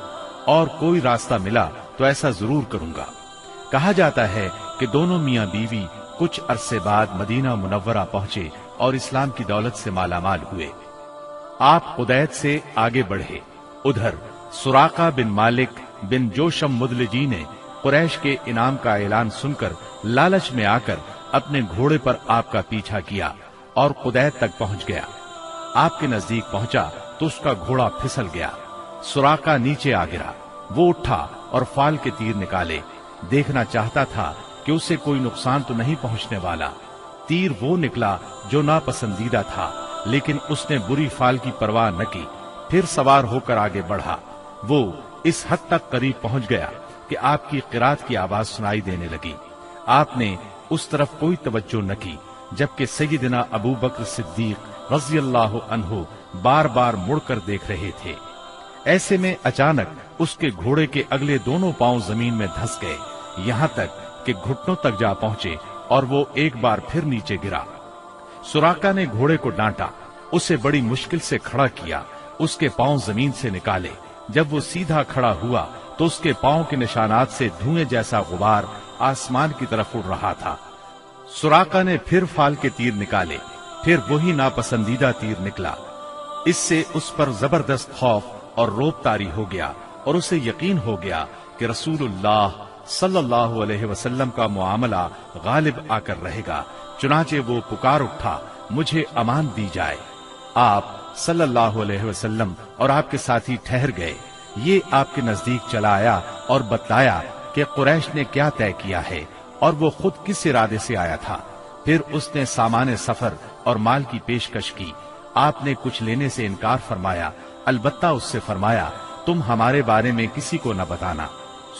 اور کوئی راستہ ملا تو ایسا ضرور کروں گا۔ کہا جاتا ہے کہ دونوں میاں بیوی کچھ عرصے بعد مدینہ منورہ پہنچے اور اسلام کی دولت سے مالا مال ہوئے۔ آپ قدیت سے آگے بڑھے۔ ادھر سراقہ بن مالک بن جوشم مدلجی نے قریش کے انعام کا اعلان سن کر لالچ میں آ کر اپنے گھوڑے پر آپ کا پیچھا کیا اور قدیت تک پہنچ گیا۔ آپ کے نزدیک پہنچا تو اس کا گھوڑا پھسل گیا۔ سراقہ نیچے آ گرا۔ وہ اٹھا اور فال کے تیر نکالے، دیکھنا چاہتا تھا کہ اسے کوئی نقصان تو نہیں پہنچنے والا۔ تیر وہ نکلا جو ناپسندیدہ تھا، لیکن اس نے بری فال کی پرواہ نہ کی۔ پھر سوار ہو کر آگے بڑھا۔ وہ اس حد تک قریب پہنچ گیا کہ آپ کی قرات کی آواز سنائی دینے لگی۔ آپ نے اس طرف کوئی توجہ نہ کی، جبکہ سیدنا ابو بکر صدیق رضی اللہ عنہ بار بار مڑ کر دیکھ رہے تھے۔ ایسے میں اچانک اس کے گھوڑے کے اگلے دونوں پاؤں زمین میں دھس گئے، یہاں تک کہ گھٹنوں تک جا پہنچے اور وہ ایک بار پھر نیچے گرا۔ سراقہ نے گھوڑے کو ڈانٹا، اسے بڑی مشکل سے کھڑا کیا، اس کے پاؤں زمین سے نکالے۔ جب وہ سیدھا کھڑا ہوا تو اس کے پاؤں کے نشانات سے دھوئیں جیسا غبار آسمان کی طرف اڑ رہا تھا۔ سراقہ نے پھر فال کے تیر نکالے، پھر وہی ناپسندیدہ تیر نکلا۔ اس سے اس پر زبردست خوف اور روب طاری ہو گیا اور اسے یقین ہو گیا کہ رسول اللہ صلی اللہ علیہ وسلم کا معاملہ غالب آ کر رہے گا۔ چنانچہ وہ پکار اٹھا، مجھے امان دی جائے۔ آپ صلی اللہ علیہ وسلم اور آپ کے ساتھی ٹھہر گئے۔ یہ آپ کے نزدیک چلا آیا اور بتلایا کہ قریش نے کیا طے کیا ہے اور وہ خود کس ارادے سے آیا تھا۔ پھر اس نے سامان سفر اور مال کی پیشکش کی۔ آپ نے کچھ لینے سے انکار فرمایا، البتہ اس سے فرمایا، تم ہمارے بارے میں کسی کو نہ بتانا۔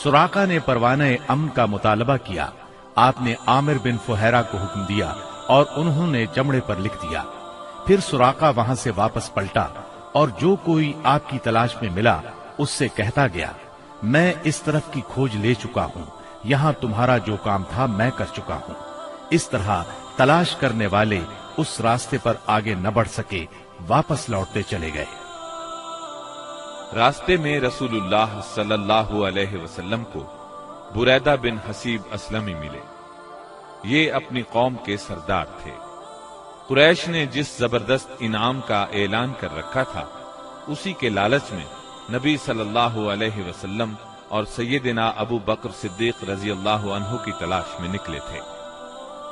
سراقہ نے پروانہ امن کا مطالبہ کیا۔ آپ نے عامر بن فہیرہ کو حکم دیا اور انہوں نے چمڑے پر لکھ دیا۔ پھر سراقہ وہاں سے واپس پلٹا اور جو کوئی آپ کی تلاش میں ملا اس سے کہتا گیا، میں اس طرف کی کھوج لے چکا ہوں، یہاں تمہارا جو کام تھا میں کر چکا ہوں۔ اس طرح تلاش کرنے والے اس راستے پر آگے نہ بڑھ سکے، واپس لوٹتے چلے گئے۔ راستے میں رسول اللہ صلی اللہ علیہ وسلم کو بریدہ بن حسیب اسلمی ملے۔ یہ اپنی قوم کے سردار تھے۔ قریش نے جس زبردست انعام کا اعلان کر رکھا تھا، اسی کے لالچ میں نبی صلی اللہ علیہ وسلم اور سیدنا ابو بکر صدیق رضی اللہ عنہ کی تلاش میں نکلے تھے۔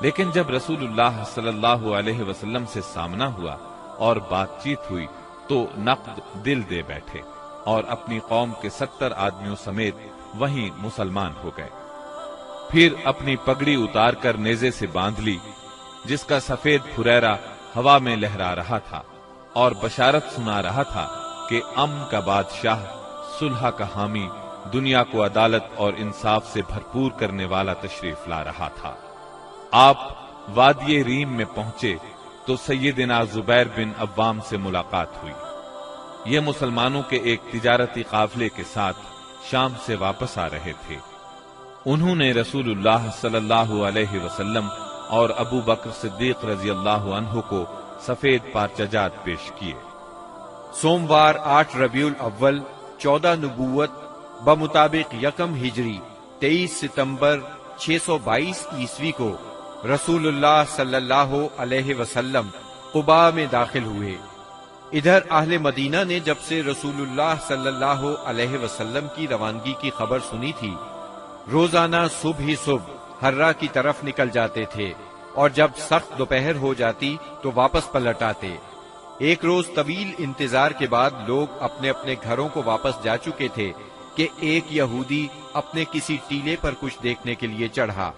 لیکن جب رسول اللہ صلی اللہ علیہ وسلم سے سامنا ہوا اور بات چیت ہوئی تو نقد دل دے بیٹھے اور اپنی قوم کے 70 آدمیوں سمیت وہیں مسلمان ہو گئے۔ پھر اپنی پگڑی اتار کر نیزے سے باندھ لی، جس کا سفید پھریرا ہوا میں لہرا رہا تھا، اور بشارت سنا رہا تھا کہ امن کا بادشاہ، صلح کا حامی، دنیا کو عدالت اور انصاف سے بھرپور کرنے والا تشریف لا رہا تھا۔ آپ وادی ریم میں پہنچے تو سیدنا زبیر بن عوام سے ملاقات ہوئی۔ یہ مسلمانوں کے ایک تجارتی قافلے کے ساتھ شام سے واپس آ رہے تھے۔ انہوں نے رسول اللہ صلی اللہ علیہ وسلم اور ابو بکر صدیق رضی اللہ عنہ کو سفید پارچجات پیش کیے۔ سوموار 8 ربیع الاول 14 نبوت بمطابق 1 ہجری 23 ستمبر 622 عیسوی کو رسول اللہ صلی اللہ علیہ وسلم قباء میں داخل ہوئے۔ ادھر اہل مدینہ نے جب سے رسول اللہ صلی اللہ علیہ وسلم کی روانگی کی خبر سنی تھی، روزانہ صبح ہی صبح حرہ کی طرف نکل جاتے تھے، اور جب سخت دوپہر ہو جاتی تو واپس پلٹ آتے۔ ایک روز طویل انتظار کے بعد لوگ اپنے اپنے گھروں کو واپس جا چکے تھے کہ ایک یہودی اپنے کسی ٹیلے پر کچھ دیکھنے کے لیے چڑھا۔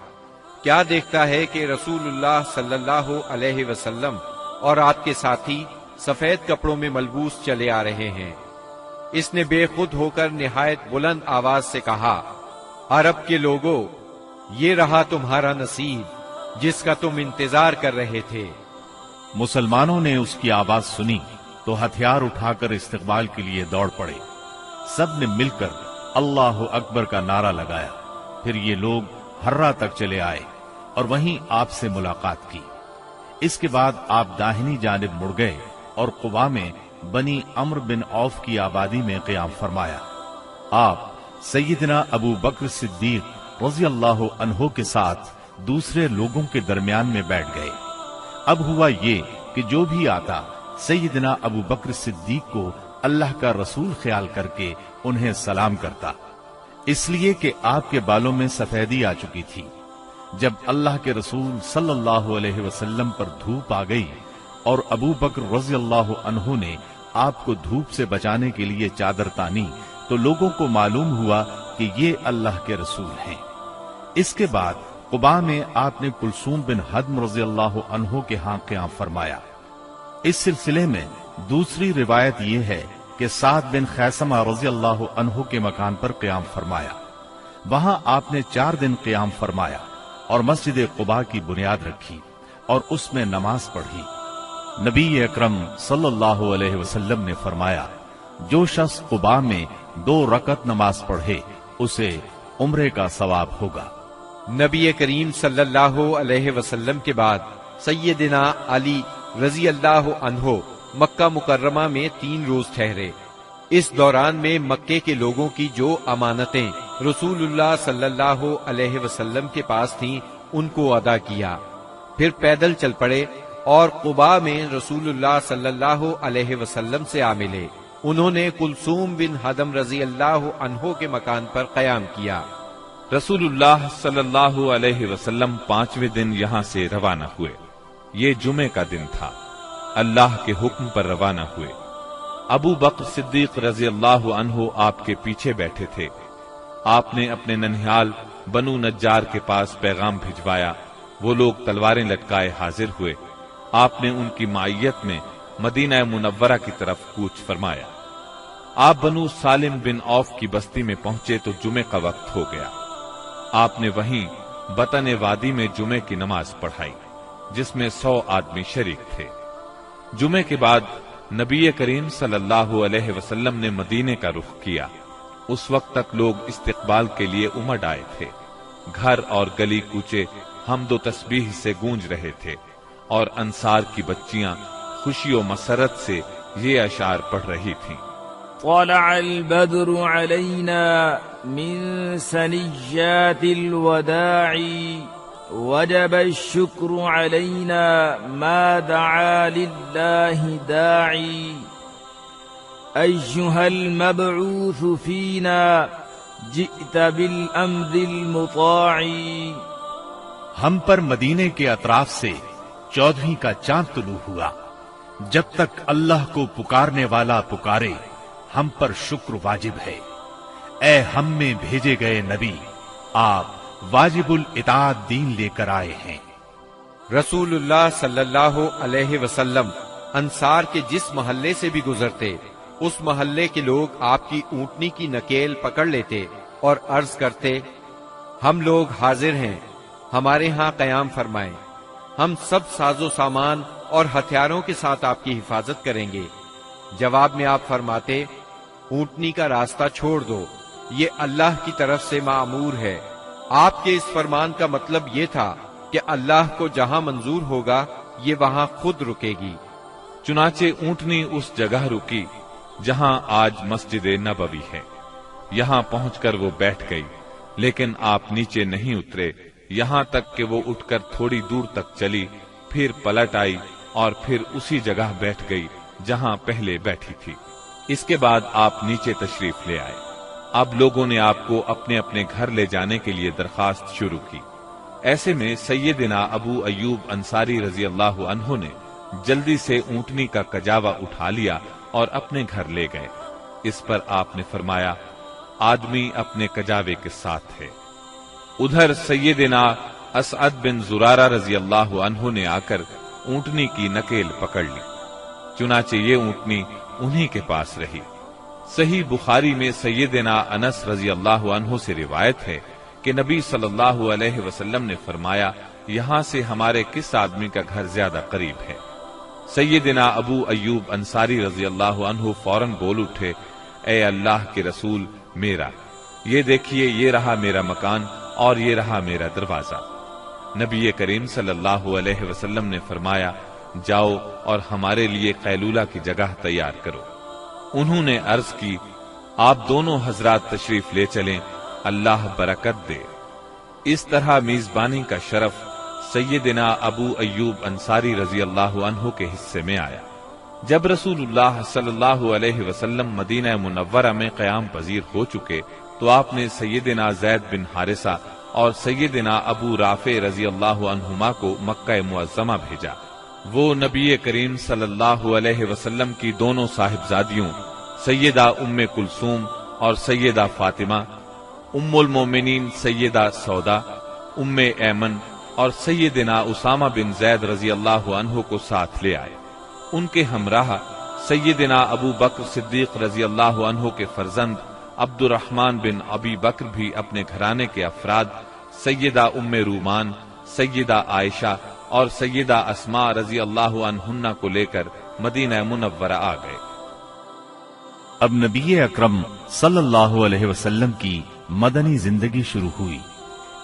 کیا دیکھتا ہے کہ رسول اللہ صلی اللہ علیہ وسلم اور آپ کے ساتھی سفید کپڑوں میں ملبوس چلے آ رہے ہیں۔ اس نے بے خود ہو کر نہایت بلند آواز سے کہا، عرب کے لوگوں، یہ رہا تمہارا نصیب جس کا تم انتظار کر رہے تھے۔ مسلمانوں نے اس کی آواز سنی تو ہتھیار اٹھا کر استقبال کے لیے دوڑ پڑے۔ سب نے مل کر اللہ اکبر کا نعرہ لگایا۔ پھر یہ لوگ حرہ تک چلے آئے اور وہیں آپ سے ملاقات کی۔ اس کے بعد آپ داہنی جانب مڑ گئے اور قباء میں بنی عمرو بن عوف کی آبادی میں قیام فرمایا۔ آپ سیدنا ابو بکر صدیق رضی اللہ عنہ کے ساتھ دوسرے لوگوں کے درمیان میں بیٹھ گئے۔ اب ہوا یہ کہ جو بھی آتا سیدنا ابو بکر صدیق کو اللہ کا رسول خیال کر کے انہیں سلام کرتا، اس لیے کہ آپ کے بالوں میں سفیدی آ چکی تھی۔ جب اللہ کے رسول صلی اللہ علیہ وسلم پر دھوپ آ گئی اور ابو بکر رضی اللہ عنہ نے آپ کو دھوپ سے بچانے کے لیے چادر تانی تو لوگوں کو معلوم ہوا کہ یہ اللہ کے رسول ہیں۔ اس کے بعد قباء میں آپ نے کلثوم بن حدم رضی اللہ عنہ کے ہاں قیام فرمایا۔ اس سلسلے میں دوسری روایت یہ ہے کہ سعد بن خیثمہ رضی اللہ عنہ کے مکان پر قیام فرمایا۔ وہاں آپ نے 4 دن قیام فرمایا اور مسجد قباء کی بنیاد رکھی اور اس میں نماز پڑھی۔ نبی اکرم صلی اللہ علیہ وسلم نے فرمایا، جو شخص قباء میں 2 رکعت نماز پڑھے اسے عمرے کا ثواب ہوگا۔ نبی کریم صلی اللہ علیہ وسلم کے بعد سیدنا علی رضی اللہ عنہ مکہ مکرمہ میں 3 روز ٹھہرے۔ اس دوران میں مکے کے لوگوں کی جو امانتیں رسول اللہ صلی اللہ علیہ وسلم کے پاس تھیں ان کو ادا کیا، پھر پیدل چل پڑے اور قباء میں رسول اللہ صلی اللہ علیہ وسلم سے آ ملے۔ انہوں نے کلثوم بن حدم رضی اللہ عنہ کے مکان پر قیام کیا۔ رسول اللہ صلی اللہ علیہ وسلم 5ویں دن یہاں سے روانہ ہوئے۔ یہ جمعے کا دن تھا۔ اللہ کے حکم پر روانہ ہوئے۔ ابو بکر صدیق رضی اللہ عنہ آپ کے پیچھے بیٹھے تھے۔ آپ نے اپنے ننھیال بنو نجار کے پاس پیغام بھجوایا۔ وہ لوگ تلواریں لٹکائے حاضر ہوئے۔ آپ نے ان کی معیت میں مدینہ منورہ کی طرف کوچ فرمایا۔ آپ بنو سالم بن عوف کی بستی میں پہنچے تو جمعے کا وقت ہو گیا۔ آپ نے وہیں بطن وادی میں جمعے کی نماز پڑھائی جس میں 100 آدمی شریک تھے۔ جمعے کے بعد نبی کریم صلی اللہ علیہ وسلم نے مدینے کا رخ کیا۔ اس وقت تک لوگ استقبال کے لیے امڑ آئے تھے۔ گھر اور گلی کوچے حمد و تسبیح سے گونج رہے تھے اور انصار کی بچیاں خوشی و مسرت سے یہ اشعار پڑھ رہی تھیں۔ طلع البدر علينا من ثنيات الوداع وجب الشكر علينا ما دعا لله داعي أيها المبعوث فينا جئت بالأمر المطاع۔ ہم پر مدینے کے اطراف سے 14ویں کا چاند طلوع ہوا۔ جب تک اللہ کو پکارنے والا پکارے ہم پر شکر واجب ہے۔ اے ہم میں بھیجے گئے نبی، آپ واجب الاطاعت دین لے کر آئے ہیں۔ رسول اللہ صلی اللہ علیہ وسلم انصار کے جس محلے سے بھی گزرتے اس محلے کے لوگ آپ کی اونٹنی کی نکیل پکڑ لیتے اور عرض کرتے، ہم لوگ حاضر ہیں، ہمارے ہاں قیام فرمائیں، ہم سب ساز و سامان اور ہتھیاروں کے ساتھ آپ کی حفاظت کریں گے۔ جواب میں آپ فرماتے، اونٹنی کا راستہ چھوڑ دو، یہ اللہ کی طرف سے معمور ہے۔ آپ کے اس فرمان کا مطلب یہ تھا کہ اللہ کو جہاں منظور ہوگا یہ وہاں خود رکے گی۔ چنانچہ اونٹنی اس جگہ رکی جہاں آج مسجد نبوی ہے۔ یہاں پہنچ کر وہ بیٹھ گئی، لیکن آپ نیچے نہیں اترے یہاں تک کہ وہ اٹھ کر تھوڑی دور تک چلی، پھر پلٹ آئی اور پھر اسی جگہ بیٹھ گئی جہاں پہلے بیٹھی تھی۔ اس کے بعد آپ نیچے تشریف لے آئے۔ اب لوگوں نے آپ کو اپنے اپنے گھر لے جانے کے لیے درخواست شروع کی۔ ایسے میں سیدنا ابو ایوب انصاری رضی اللہ عنہ نے جلدی سے اونٹنی کا کجاوا اٹھا لیا اور اپنے گھر لے گئے۔ اس پر آپ نے فرمایا، آدمی اپنے کجاوے کے ساتھ ہے۔ ادھر سیدنا اسعد بن زرارہ رضی اللہ عنہ نے آ کر اونٹنی کی نکیل پکڑ لی، چنانچہ یہ اونٹنی انہی کے پاس رہی۔ صحیح بخاری میں سیدنا انس رضی اللہ عنہ سے روایت ہے کہ نبی صلی اللہ علیہ وسلم نے فرمایا، یہاں سے ہمارے کس آدمی کا گھر زیادہ قریب ہے؟ سیدنا ابو ایوب انصاری رضی اللہ عنہ فوراً بول اٹھے، اے اللہ کے رسول، میرا یہ دیکھیے، یہ رہا میرا مکان اور یہ رہا میرا دروازہ۔ نبی کریم صلی اللہ علیہ وسلم نے فرمایا، جاؤ اور ہمارے لیے قیلولہ کی جگہ تیار کرو۔ انہوں نے عرض کی، آپ دونوں حضرات تشریف لے چلیں، اللہ برکت دے۔ اس طرح میزبانی کا شرف سیدنا ابو ایوب انصاری رضی اللہ عنہ کے حصے میں آیا۔ جب رسول اللہ صلی اللہ علیہ وسلم مدینہ منورہ میں قیام پذیر ہو چکے تو آپ نے سیدنا زید بن حارثہ اور سیدنا ابو رافع رضی اللہ عنہما کو مکہ معظمہ بھیجا۔ وہ نبی کریم صلی اللہ علیہ وسلم کی دونوں صاحبزادیوں سیدہ ام کلثوم اور سیدہ فاطمہ، ام المومنین سیدہ سودا، ام ایمن اور سیدنا اسامہ بن زید رضی اللہ عنہ کو ساتھ لے آئے۔ ان کے ہمراہ سیدنا ابو بکر صدیق رضی اللہ عنہ کے فرزند عبد الرحمن بن ابی بکر بھی اپنے گھرانے کے افراد سیدہ ام رومان، سیدہ عائشہ اور سیدہ اسماء رضی اللہ عنہن کو لے کر مدینہ منورہ آ گئے۔ اب نبی اکرم صلی اللہ علیہ وسلم کی مدنی زندگی شروع ہوئی۔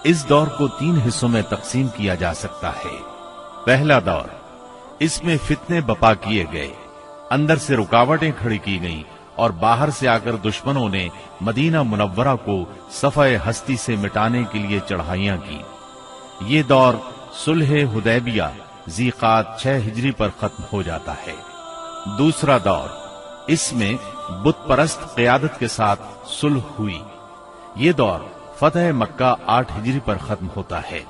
اس دور کو 3 حصوں میں تقسیم کیا جا سکتا ہے۔ پہلا دور، اس میں فتنے بپا کیے گئے، اندر سے رکاوٹیں کھڑی کی گئیں اور باہر سے آ کر دشمنوں نے مدینہ منورہ کو صفحہ ہستی سے مٹانے کے لیے چڑھائیاں کی۔ یہ دور صلح حدیبیہ ذی قعدہ 6 ہجری پر ختم ہو جاتا ہے۔ دوسرا دور، اس میں بت پرست قیادت کے ساتھ صلح ہوئی۔ یہ دور فتح مکہ 8 ہجری پر ختم ہوتا ہے۔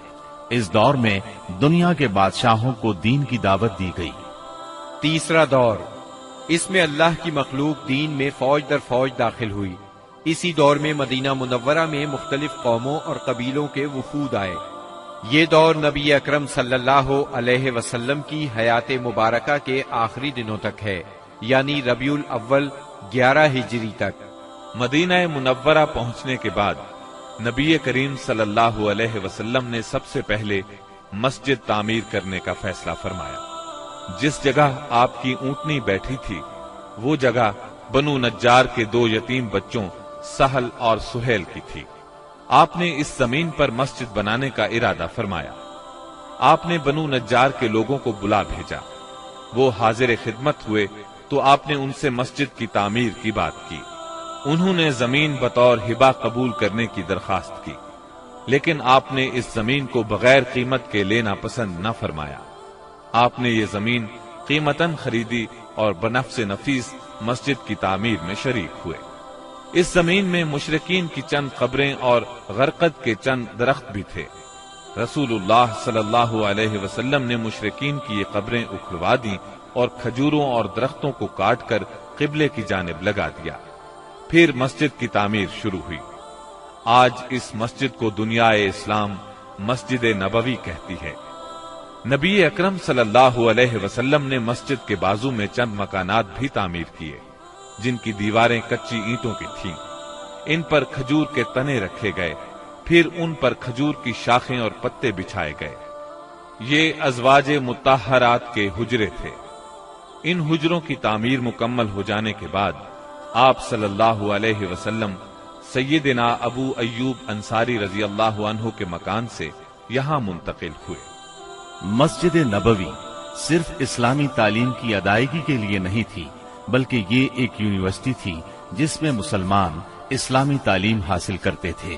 اس دور میں دنیا کے بادشاہوں کو دین کی دعوت دی گئی۔ تیسرا دور، اس میں اللہ کی مخلوق دین میں فوج در فوج داخل ہوئی۔ اسی دور میں مدینہ منورہ میں مختلف قوموں اور قبیلوں کے وفود آئے۔ یہ دور نبی اکرم صلی اللہ علیہ وسلم کی حیات مبارکہ کے آخری دنوں تک ہے، یعنی ربیع الاول 11 ہجری تک۔ مدینہ منورہ پہنچنے کے بعد نبی کریم صلی اللہ علیہ وسلم نے سب سے پہلے مسجد تعمیر کرنے کا فیصلہ فرمایا۔ جس جگہ آپ کی اونٹنی بیٹھی تھی وہ جگہ بنو نجار کے 2 یتیم بچوں سہل اور سہیل کی تھی۔ آپ نے اس زمین پر مسجد بنانے کا ارادہ فرمایا۔ آپ نے بنو نجار کے لوگوں کو بلا بھیجا۔ وہ حاضر خدمت ہوئے تو آپ نے ان سے مسجد کی تعمیر کی بات کی۔ انہوں نے زمین بطور ہبہ قبول کرنے کی درخواست کی، لیکن آپ نے اس زمین کو بغیر قیمت کے لینا پسند نہ فرمایا۔ آپ نے یہ زمین قیمتاً خریدی اور بنفس نفیس مسجد کی تعمیر میں شریک ہوئے۔ اس زمین میں مشرکین کی چند قبریں اور غرقد کے چند درخت بھی تھے۔ رسول اللہ صلی اللہ علیہ وسلم نے مشرکین کی یہ قبریں اکھڑوا دیں اور کھجوروں اور درختوں کو کاٹ کر قبلے کی جانب لگا دیا۔ پھر مسجد کی تعمیر شروع ہوئی۔ آج اس مسجد کو دنیا اسلام مسجد نبوی کہتی ہے۔ نبی اکرم صلی اللہ علیہ وسلم نے مسجد کے بازو میں چند مکانات بھی تعمیر کیے جن کی دیواریں کچی اینٹوں کی تھیں۔ ان پر کھجور کے تنے رکھے گئے، پھر ان پر کھجور کی شاخیں اور پتے بچھائے گئے۔ یہ ازواج مطہرات کے حجرے تھے۔ ان حجروں کی تعمیر مکمل ہو جانے کے بعد آپ صلی اللہ علیہ وسلم سیدنا ابو ایوب انصاری رضی اللہ عنہ کے مکان سے یہاں منتقل ہوئے۔ مسجد نبوی صرف اسلامی تعلیم کی ادائیگی کے لیے نہیں تھی، بلکہ یہ ایک یونیورسٹی تھی جس میں مسلمان اسلامی تعلیم حاصل کرتے تھے۔